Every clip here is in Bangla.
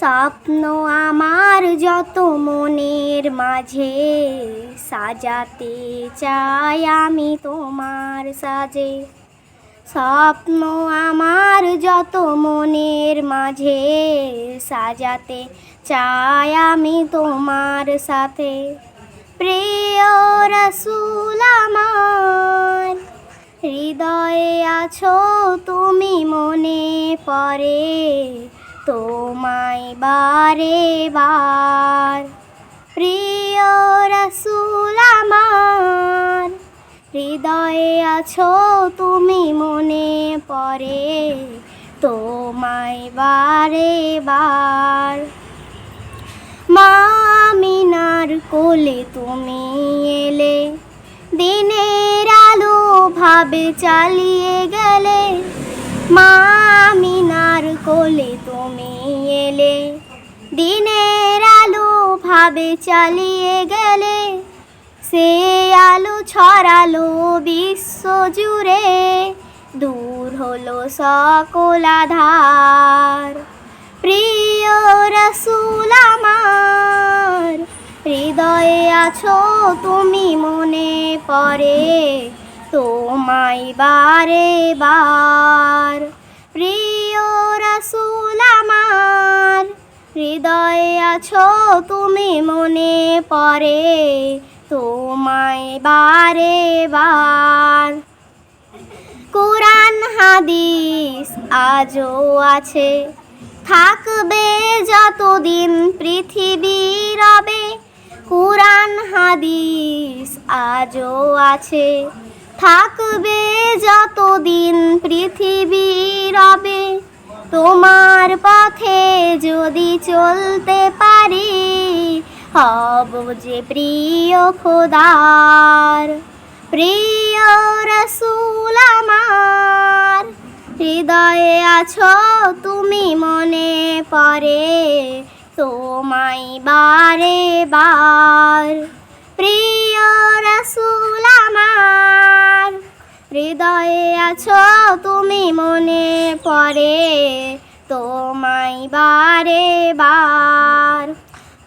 স্বপ্ন আমার যত মনের মাঝে সাজাতে চাই আমি তোমার সাজে। স্বপ্ন আমার যত মনের মাঝে সাজাতে চাই আমি তোমার সাথে। প্রিয় রাসূল আমার, হৃদয়ে আছো তুমি, মনে পড়ে তোমায় বারে বার। প্রিয় রাসূল আমার, হৃদয়ে আছো তুমি, মনে পড়ে তোমায় বারে বার। মা আমিনার কোলে তুমি এলে, দিনের আলো ভাবে চালিয়ে গেলে। মা আমিনার কোলে তুমি এলে, দিনের আলো ভাবে চালিয়ে গেলে। সে আলো ছড়ালো বিশ্ব জুড়ে, দূর হলো সকল আঁধার। প্রিয় রাসূল আমার, হৃদয়ে আছো তুমি, মনে পড়ে তোমায় বারে বার। প্রিয় রাসূল আমার, হৃদয়ে আছো তুমি, মনে পড়ে তোমায় বারে বার। কুরআন হাদিস আজও আছে, থাকবে যতদিন পৃথিবী রবে। কুরআন হাদিস আজও আছে, থাকবে যতদিন পৃথিবী রবে। তোমার পথে যদি চলতে পারি, হব যে প্রিয় খোদার। প্রিয় রাসূল আমার, হৃদয়ে আছো তুমি, মনে পড়ে তোমায় বারে বার। প্রিয় রাসূল আমার, হৃদয়ে আছো তুমি, মনে পড়ে তোমায় বারে বার।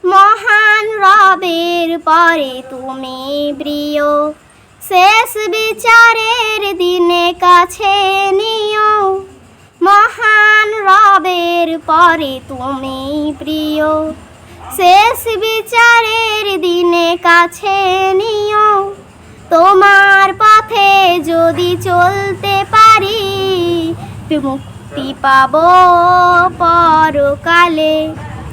মহান রবের পরে তুমি প্রিয়, শেষ বিচারের দিনে কাছে নিও। মহান রবের পরে তুমি প্রিয়, শেষ বিচারের দিনে কাছে নিও। তোমার পথে যদি চলতে পারি, মুক্তি পাবো পরকালে।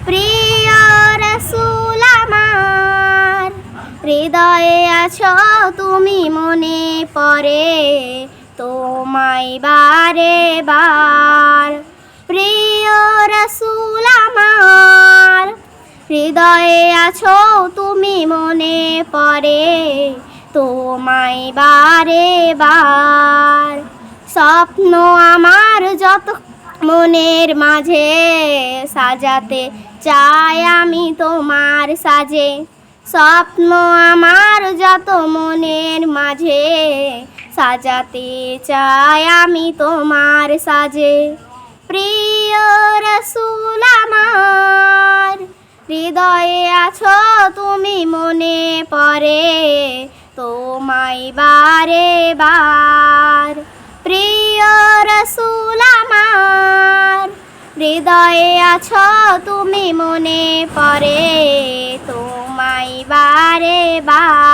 প্রিয় রাসূল আমার, হৃদয়ে আছো তুমি, মনে পড়ে তোমায় বারে বার। প্রিয় রাসূল আমার, হৃদয়ে আছো তুমি, মনে পড়ে তোমায় বারে বার। স্বপ্ন আমার যত মনের মাঝে সাজাতে চাই আমি তোমার সাজে। স্বপ্ন আমার যত মনের মাঝে সাজাতে চাই আমি তোমার সাজে। প্রিয় রাসূল আমার, হৃদয়ে আছো তুমি, মনে পড়ে তোমায় বারে বার। প্রিয় রাসূল আমার, হৃদয়ে আছো তুমি, মনে পড়ে তোমায় বারে বার।